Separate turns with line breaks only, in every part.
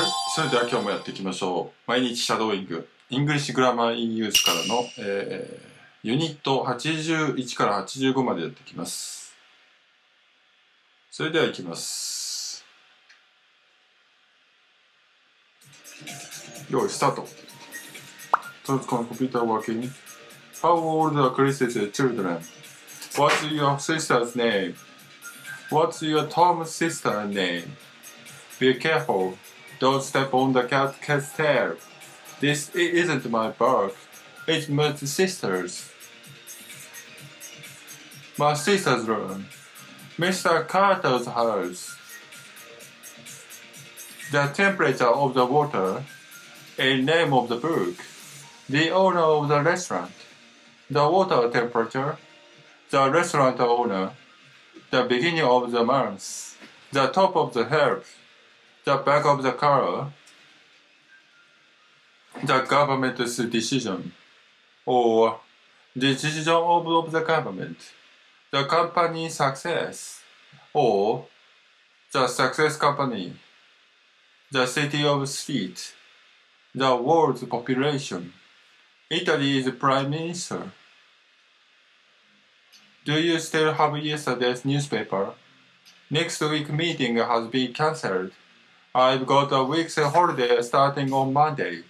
はい、それでは今日もやっていきましょう。毎日シャドーイング English Grammar In Use からの、ユニット81から85までやっていきます。それではいきます。用意スタート。Turns computer working. How old are Chris's children? What's your sister's name? What's your Tom's sister's name? Be careful. Don't step on the cat's tail. This isn't my bark. It's my sister's. My sister's room. Mr. Carter's house. The temperature of the water. A name of the book. The owner of the restaurant. The water temperature. The restaurant owner. The beginning of the month. The top of the herb. The back of the color, the government's decision, or the decision of the government, the company's success, or the success company, the city of street, the world's population, Italy's prime minister. Do you still have yesterday's newspaper? Next week's meeting has been cancelled. I've got a week's holiday starting on Monday.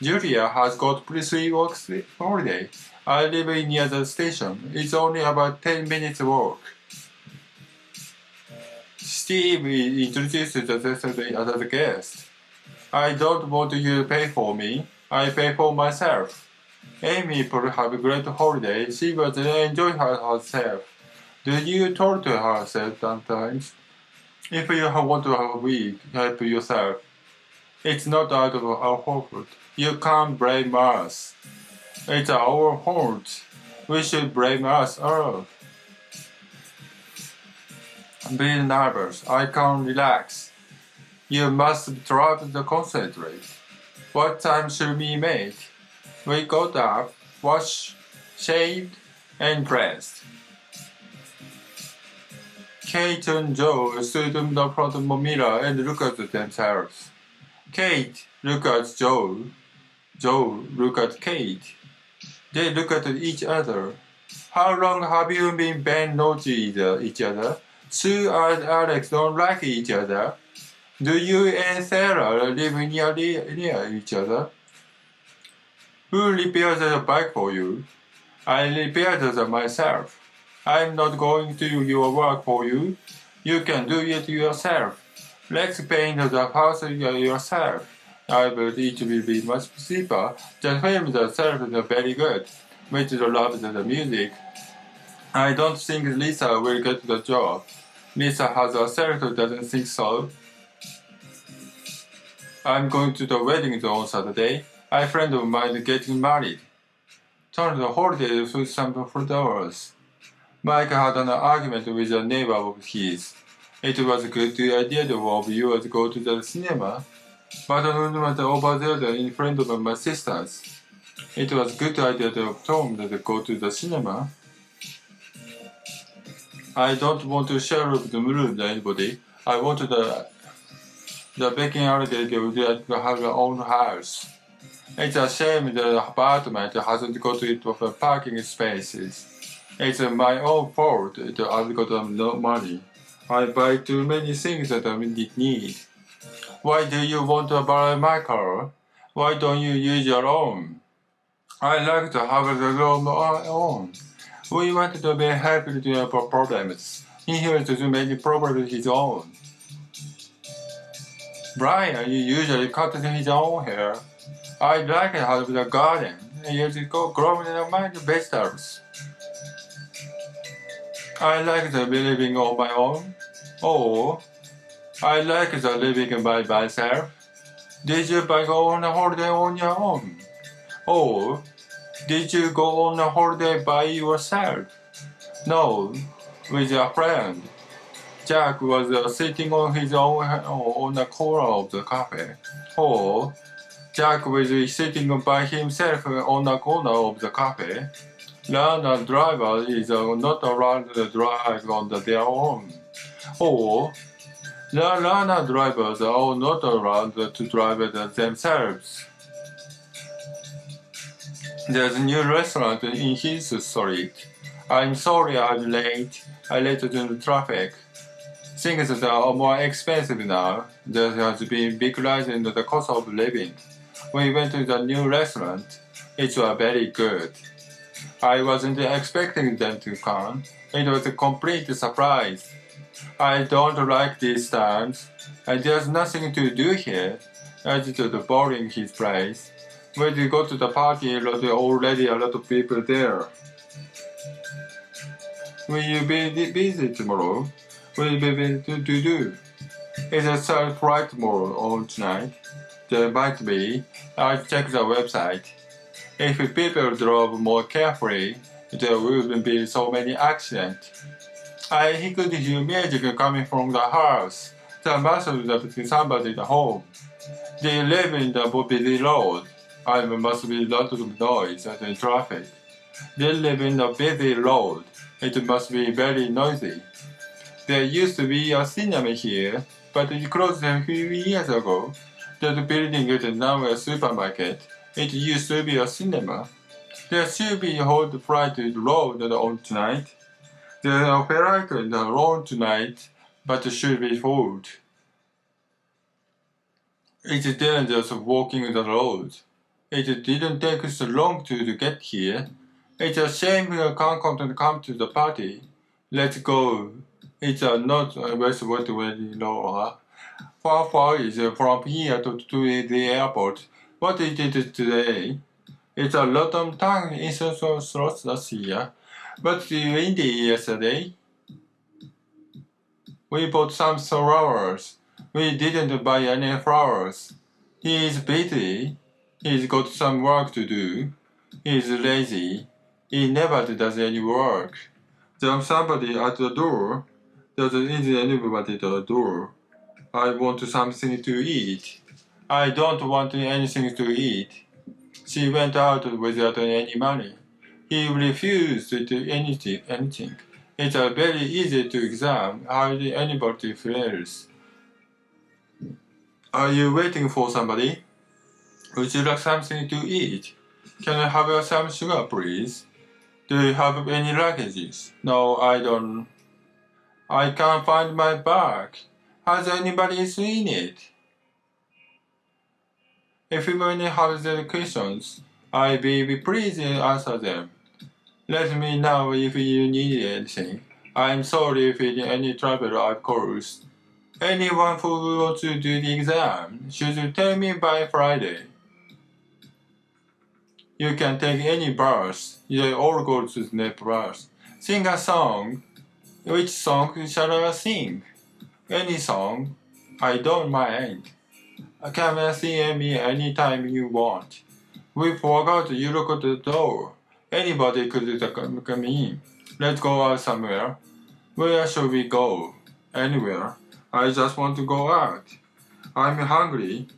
Julia has got 3 weeks holiday. I live near the station. It's only about 10 minutes walk. Steve introduced the guest. I don't want you to pay for me. I pay for myself. Amy will have a great holiday. She will enjoy herself. Do you talk to her sometimes? If you want to have a week, help yourself. It's not out of our fault. You can't blame us. It's our fault. We should blame us all. Be nervous. I can't relax. You must try to concentrate. What time should we make? We got up, washed, shaved, and dressed. Kate and Joe stood in the front of the mirror and looked at themselves. Kate looked at Joe. Joe looked at Kate. They looked at each other. How long have you been noticing each other? Sue and Alex don't like each other. Do you and Sarah live near each other? Who repairs the bike for you? I repaired it myself. I'm not going to do your work for you. You can do it yourself. Let's paint the house yourself. I bet it will be much cheaper. The film itself is very good. Which loves the music. I don't think Lisa will get the job. Lisa has herself doesn't think so. I'm going to the wedding on Saturday. A friend of mine getting married. Turn the holiday to some flowers. Mike had an argument with a neighbor of his. It was a good idea of yours to go to the cinema, but I went over there in front of my sisters. It was a good idea of Tom to go to the cinema. I don't want to share the room with anybody. I want the baking alligator to have their own house. It's a shame the apartment hasn't got enough parking spaces. It's my own fault that I've got no money. I buy too many things that I need. Why do you want to borrow my car? Why don't you use your own? I like to have the room on my own. We want to be happy to have problems. He has too many problems of his own. Brian usually cuts his own hair. I like to have the garden. He usually growing my vegetables. I like the living on my own. Oh, I like the living by myself. Did you go on a holiday on your own? Oh, did you go on a holiday by yourself? No, with a friend. Jack was sitting on his own on the corner of the cafe. Oh, Jack was sitting by himself on the corner of the cafe. Learner driver is not allowed to drive on their own. Or The learner drivers are not allowed to drive themselves. There's a new restaurant in his street. I'm sorry I'm late. I late to the traffic. Things are more expensive now. There has been big rise in the cost of living. We went to the new restaurant. It was very good. I wasn't expecting them to come. It was a complete surprise. I don't like these times. There's nothing to do here. It's just boring his place. When we go to the party, there's already a lot of people there. Will you be busy tomorrow? Will you be busy to do? Is a third flight tomorrow or tonight? There might be. I'll check the website. If people drove more carefully, there wouldn't be so many accidents. He could hear music coming from the house. There must be somebody at home. They live in the busy road. There must be a lot of noise and traffic. They live in a busy road. It must be very noisy. There used to be a cinema here, but it closed a few years ago. That building is now a supermarket. It used to be a cinema. There should be a hot flight road on tonight. There's a flight on tonight, but it should be full. It's dangerous walking the road. It didn't take so long to get here. It's a shame you can't come to the party. Let's go. It's not westward lower. Far is from here to the airport. What is it today? It's a lot of time in slots last year. But windy yesterday. We bought some flowers. We didn't buy any flowers. He is busy. He's got some work to do. He's lazy. He never does any work. There's somebody at the door. There isn't anybody at the door. I want something to eat. I don't want anything to eat. She went out without any money. He refused to do anything. It's very easy to examine how anybody feels. Are you waiting for somebody? Would you like something to eat? Can I have some sugar, please? Do you have any luggages? No, I don't. I can't find my bag. Has anybody seen it? If you have any questions, I'll be pleased to answer them. Let me know if you need anything. I'm sorry if any trouble I've caused. Anyone who wants to do the exam should tell me by Friday. You can take any bus. They all go to the bus. Sing a song. Which song shall I sing? Any song. I don't mind. Come see me anytime you want. We forgot you look at the door. Anybody could come in. Let's go out somewhere. Where should we go? Anywhere. I just want to go out. I'm hungry.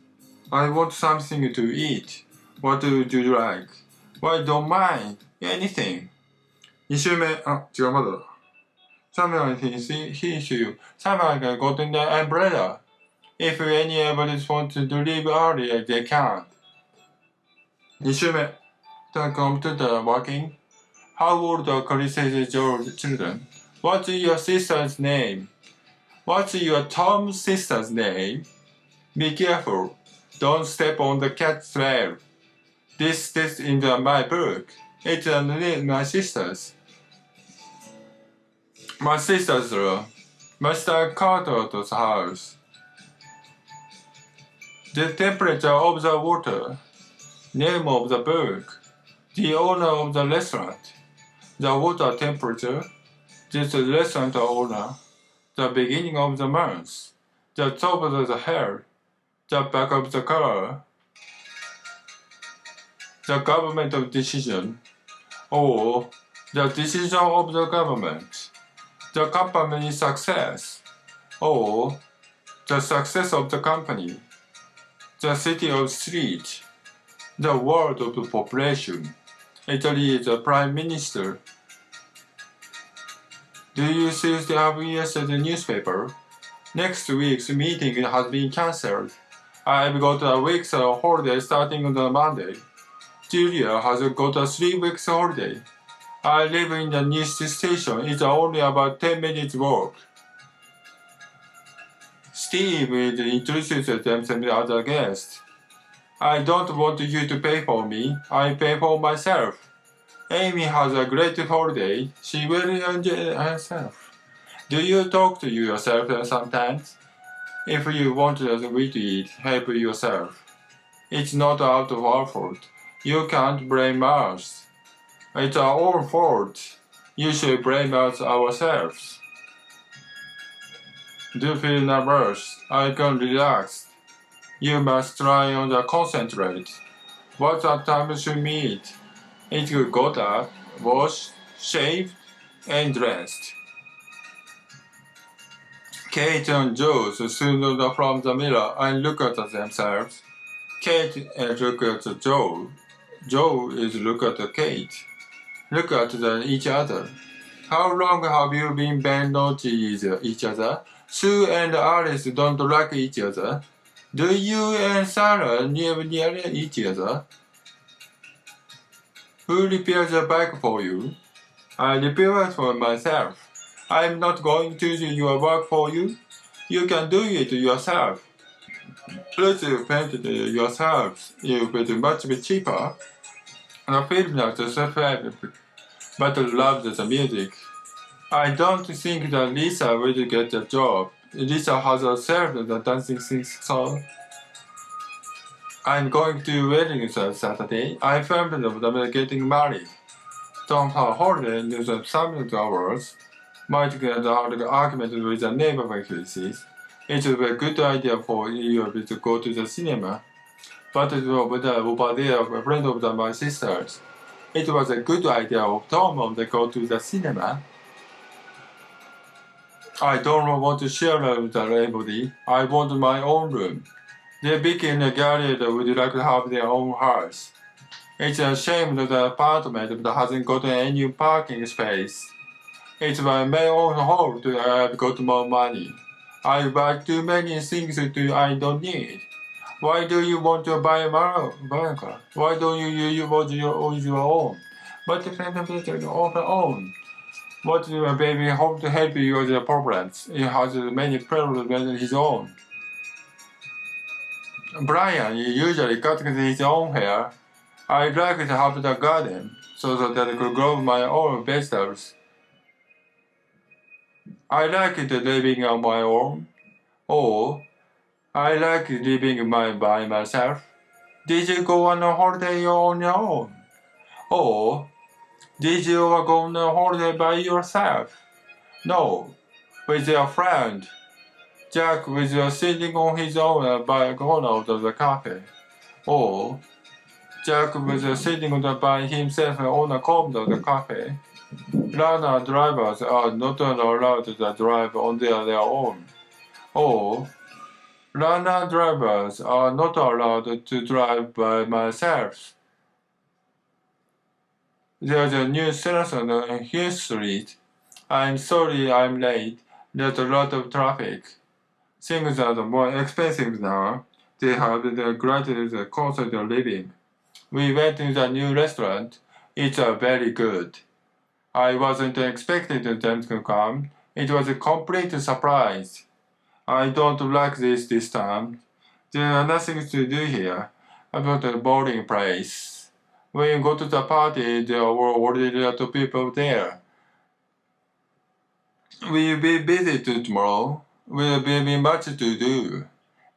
I want something to eat. What would you like? Well, I don't mind. Anything. 2週目。違う、まだだ。Someone he you. Someone can go to the umbrella. If anybody wants to leave early, they can. 2週目。The computer working. How old are Chris's children? What's your sister's name? What's your Tom's sister's name? Be careful. Don't step on the cat's trail. This is in my book. It's my sister's. My sister's Mr. Carter's house. The temperature of the water. Name of the book. The owner of the restaurant. The water temperature. This restaurant owner. The beginning of the month. The top of the hair. The back of the car. The government of decision. Or the decision of the government. The company's success. Or the success of the company. The city of street. The world of the population. Italy is the prime minister. Do you still have yesterday's newspaper? Next week's meeting has been cancelled. I've got a week's holiday starting on Monday. Julia has got a 3 weeks holiday. I live in the nearest station. It's only about 10 minutes walk. Steve introduces themselves as a guest. I don't want you to pay for me. I pay for myself. Amy has a great holiday. She will enjoy herself. Do you talk to yourself sometimes? If you want to eat, help yourself. It's not out of our fault. You can't blame us. It's our own fault. You should blame us ourselves. Do you feel nervous? I can relax. You must try on the concentrate. What time should meet? It got up, washed, shaved, and dressed. Kate and Joe stood from the mirror and looked at themselves. Kate looked at Joe. Joe is look at Kate. Look at each other. How long have you been noticing each other? Sue and Alice don't like each other. Do you and Sarah live near each other? Who repairs the bike for you? I repair it for myself. I'm not going to do your work for you. You can do it yourself. Let's paint it yourselves. It will be much cheaper. The film not survived, but loved the music. I don't think that Lisa will get a job. Lisa has herself the dancing things so. I'm going to wedding Saturday. I filmed them getting married. Tom her holiday in the summer hours. Might get an argument with the neighbor faces. It would be a good idea for you to go to the cinema. But over there, a friend of my sisters. It was a good idea of Tom to go to the cinema. I don't want to share with anybody. I want my own room. They begin a gallery that would like to have their own house. It's a shame that the apartment hasn't got any parking space. It's my own home to have got more money. I buy too many things I don't need. Why do you want to buy a car? Why don't you want your own? But if you own. What do your baby hope to help you with the problems? He has many problems of his own. Brian usually cuts his own hair. I like to have the garden so that I could grow my own vegetables. I like living on my own. Or I like living by myself. Did you go on a holiday on your own? Or did you go on a holiday by yourself? No, with your friend. Jack was sitting on his own by a corner of the cafe. Or Jack was sitting by himself on a corner of the cafe. Runner drivers are not allowed to drive on their own. Or runner drivers are not allowed to drive by themselves. There's a new station on Hill Street. I'm sorry I'm late. There's a lot of traffic. Things are more expensive now. They have the greatest cost of living. We went to the new restaurant. It's very good. I wasn't expecting them to come. It was a complete surprise. I don't like this time. There's nothing to do here. About a boring place. When you go to the party, there were already a lot of people there. We'll be busy tomorrow. Will be much to do.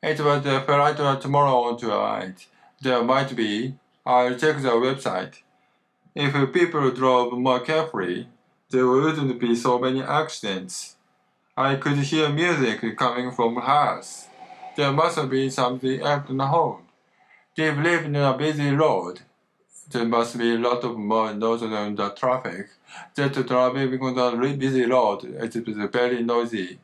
It was the flight tomorrow or tonight. There might be. I'll check the website. If people drove more carefully, there wouldn't be so many accidents. I could hear music coming from the house. There must be something at home. They live in a busy road. There must be a lot of more noise on the traffic. That driving on the busy road is very noisy.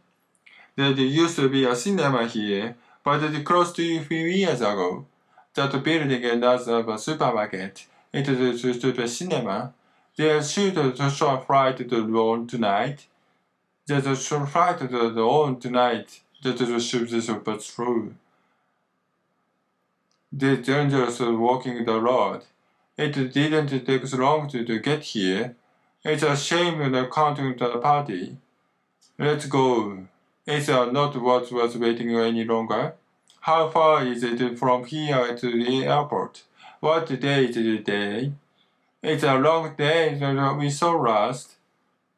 There used to be a cinema here, but it closed a few years ago. That building is a supermarket. It is just a cinema. There's a short flight to Rome tonight. There's a short flight to Rome tonight. That is superficial but true. The dangers of walking the road. It didn't take so long to get here. It's a shame you're not counting the party. Let's go. It's not worth waiting any longer. How far is it from here to the airport? What day is the day? It's a long day, we're so rushed.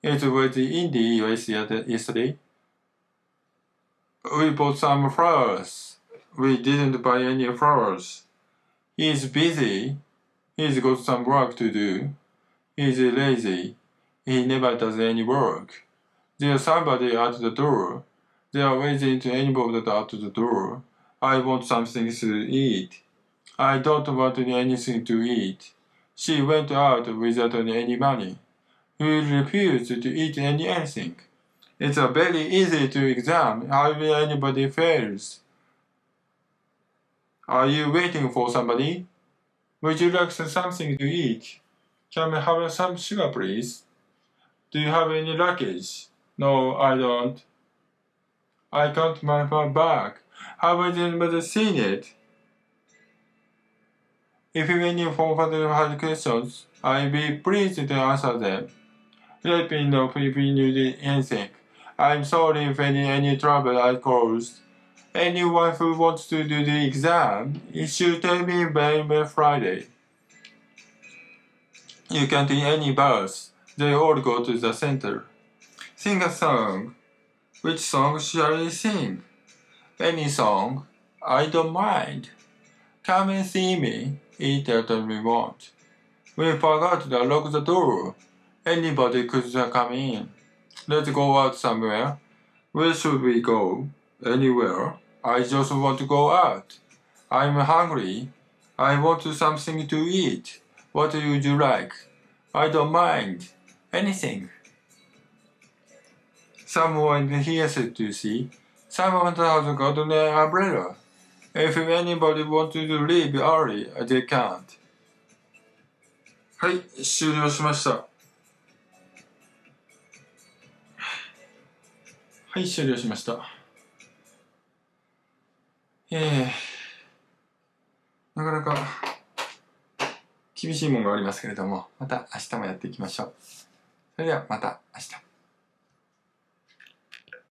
It was in the US yesterday. We bought some flowers. We didn't buy any flowers. He's busy. He's got some work to do. He's lazy. He never does any work. There's somebody at the door. They are waiting to anybody at the door. I want something to eat. I don't want anything to eat. She went out without any money. We refused to eat anything. It's very easy to examine how anybody fails. Are you waiting for somebody? Would you like something to eat? Can we have some sugar, please? Do you have any luggage? No, I don't. I can't find my bag. Have you ever seen it? If you have any further questions, I'll be pleased to answer them. Let me know if you need anything. I'm sorry if any trouble I caused. Anyone who wants to do the exam, it should tell me by Friday. You can take any bus. They all go to the center. Sing a song. Which song shall I sing? Any song. I don't mind. Come and see me. Eat whatever we want. We forgot to lock the door. Anybody could come in. Let's go out somewhere. Where should we go? Anywhere. I just want to go out. I'm hungry. I want something to eat. What would you like? I don't mind. Anything. Someone here said to see. Someone has got an umbrella. If anybody wants to leave early, they can't. はい、終了しました。はい、終了しました。なかなか厳しいものがありますけれども、また明日もやっていきましょう。それではまた明日。